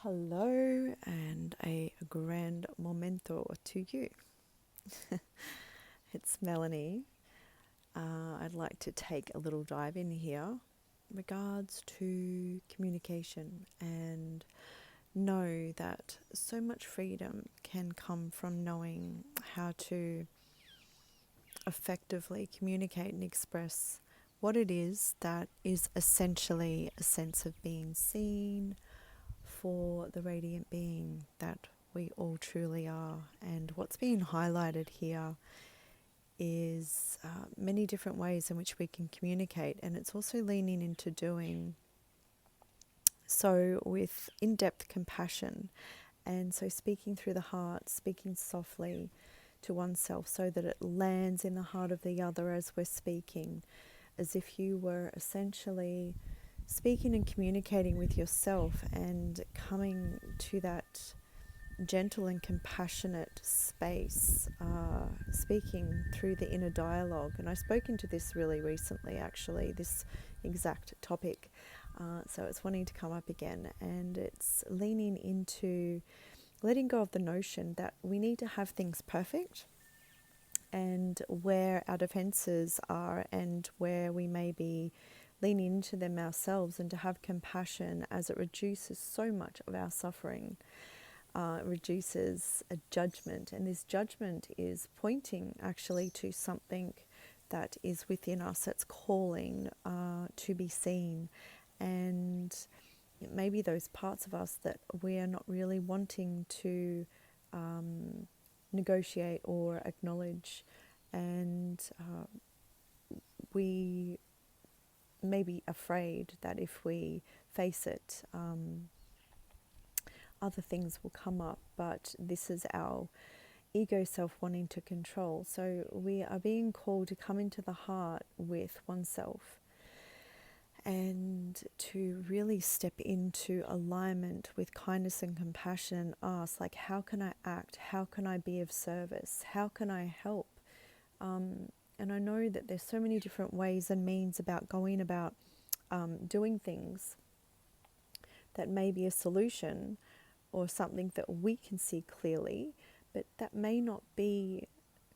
Hello and a grand momento to you. It's Melanie. I'd like to take a little dive in here in regards to communication and know that so much freedom can come from knowing how to effectively communicate and express what it is that is essentially a sense of being seen, for the radiant being that we all truly are. And what's being highlighted here is many different ways in which we can communicate, and it's also leaning into doing so with in-depth compassion, and so speaking through the heart, speaking softly to oneself so that it lands in the heart of the other as we're speaking, as if you were essentially speaking and communicating with yourself and coming to that gentle and compassionate space, speaking through the inner dialogue. And I spoke into this really recently, actually, this exact topic. So it's wanting to come up again, and it's leaning into letting go of the notion that we need to have things perfect, and where our defenses are and where we may be leaning into them ourselves, and to have compassion as it reduces so much of our suffering. It reduces a judgment, and this judgment is pointing actually to something that is within us that's calling to be seen, and it may be those parts of us that we are not really wanting to negotiate or acknowledge, and we may be afraid that if we face it, other things will come up, but this is our ego self wanting to control. So we are being called to come into the heart with oneself and to really step into alignment with kindness and compassion, and ask, like, how can I act? How can I be of service? How can I help? And I know that there's so many different ways and means about going about doing things that may be a solution or something that we can see clearly, but that may not be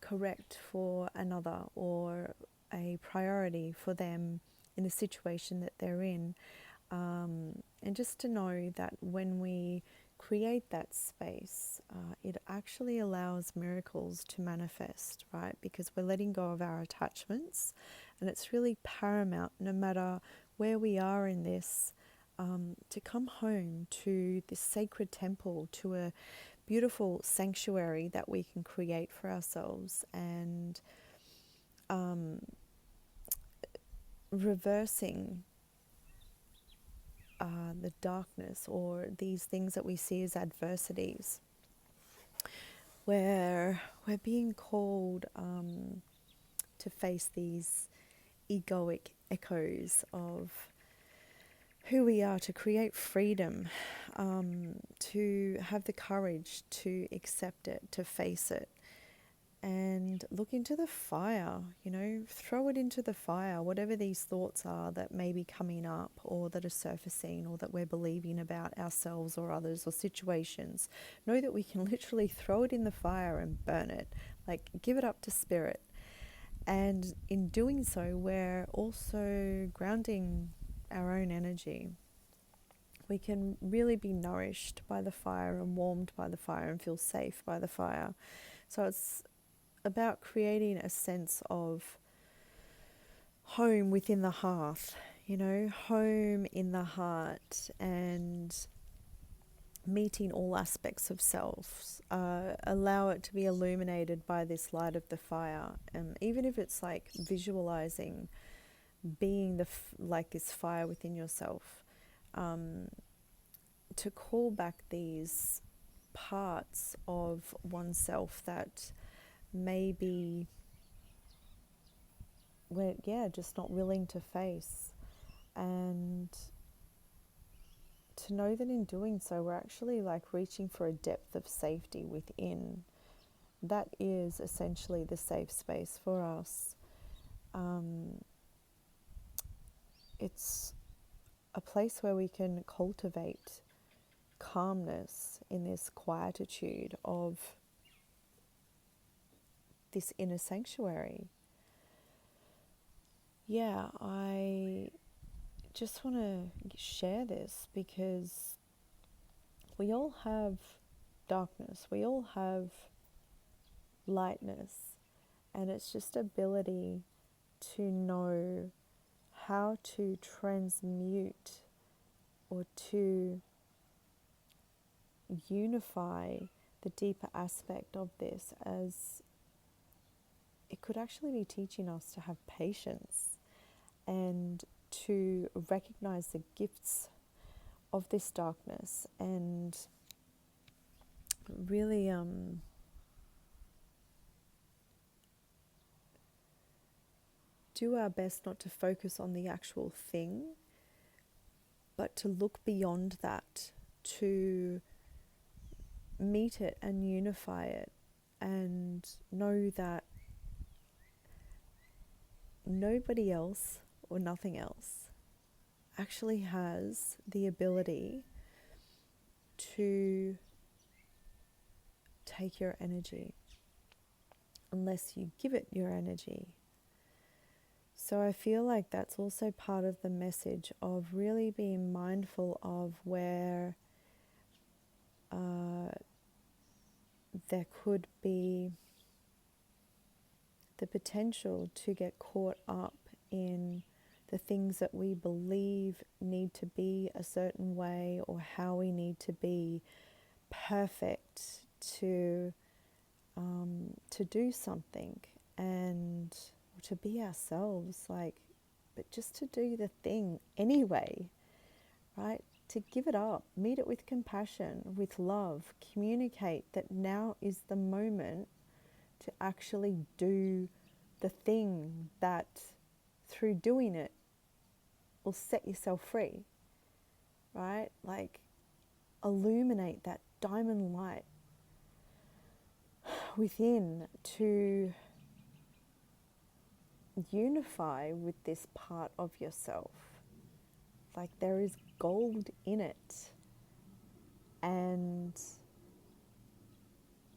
correct for another or a priority for them in the situation that they're in. And just to know that when we create that space, it actually allows miracles to manifest, right? Because we're letting go of our attachments, and it's really paramount, no matter where we are in this, to come home to this sacred temple, to a beautiful sanctuary that we can create for ourselves, and reversing the darkness or these things that we see as adversities, where we're being called to face these egoic echoes of who we are, to create freedom, to have the courage to accept it, to face it, and look into the fire, throw it into the fire, whatever these thoughts are that may be coming up or that are surfacing or that we're believing about ourselves or others or situations. Know that we can literally throw it in the fire and burn it, like give it up to spirit. And in doing so, we're also grounding our own energy. We can really be nourished by the fire and warmed by the fire and feel safe by the fire. So it's about creating a sense of home within the hearth, home in the heart, and meeting all aspects of self. Allow it to be illuminated by this light of the fire. Even if it's like visualizing being like this fire within yourself, to call back these parts of oneself that maybe we're just not willing to face, and to know that in doing so we're actually like reaching for a depth of safety within. That is essentially the safe space for us. It's a place where we can cultivate calmness, in this quietude of this inner sanctuary. Yeah, I just want to share this because we all have darkness, we all have lightness, and it's just ability to know how to transmute or to unify the deeper aspect of this, as it could actually be teaching us to have patience and to recognize the gifts of this darkness, and really do our best not to focus on the actual thing, but to look beyond that, to meet it and unify it, and know that nobody else or nothing else actually has the ability to take your energy unless you give it your energy. So I feel like that's also part of the message of really being mindful of where there could be the potential to get caught up in the things that we believe need to be a certain way, or how we need to be perfect to do something, and to be ourselves, like, but just to do the thing anyway, right? To give it up, meet it with compassion, with love, communicate that now is the moment to actually do the thing that through doing it will set yourself free, right? Like, illuminate that diamond light within to unify with this part of yourself. Like, there is gold in it, and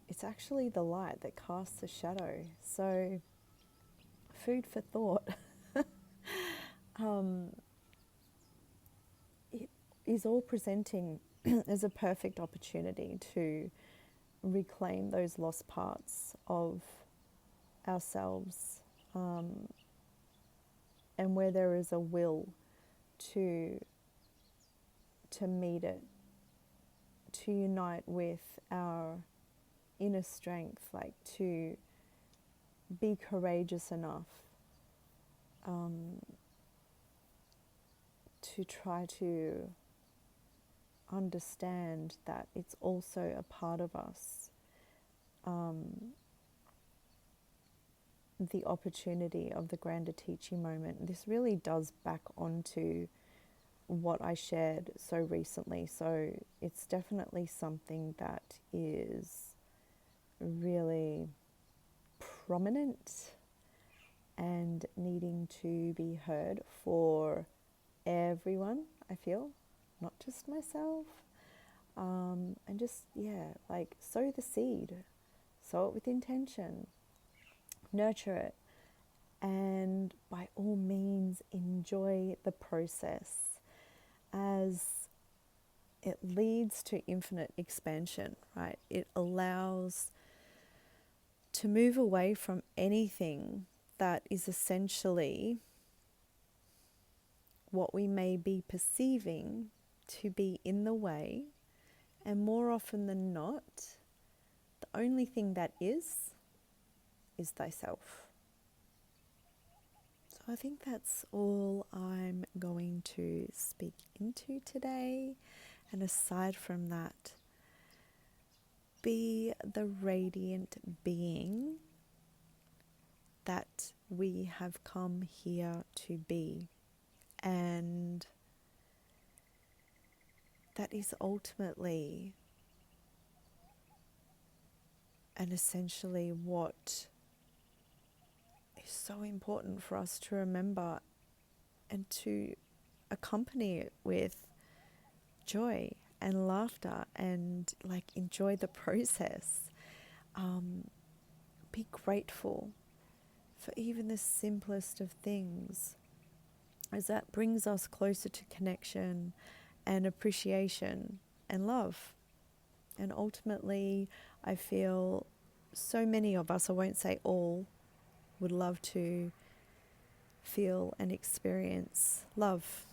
it's actually the light that casts the shadow. So, food for thought. It is all presenting as a perfect opportunity to reclaim those lost parts of ourselves, and where there is a will to meet it, to unite with our inner strength, like to be courageous enough to try to understand that it's also a part of us. The opportunity of the grander teaching moment. This really does back onto what I shared so recently. So it's definitely something that is really prominent and needing to be heard for everyone, I feel, not just myself. And just, yeah, like, sow the seed, sow it with intention, nurture it, and by all means enjoy the process, as it leads to infinite expansion, right? It allows to move away from anything that is essentially what we may be perceiving to be in the way, and more often than not, the only thing that is thyself. So I think that's all I'm going to speak into today. And aside from that, be the radiant being that we have come here to be. And that is ultimately and essentially what is so important for us to remember, and to accompany it with joy and laughter, and like enjoy the process. Be grateful for even the simplest of things, as that brings us closer to connection and appreciation and love. And ultimately, I feel so many of us, I won't say all, would love to feel and experience love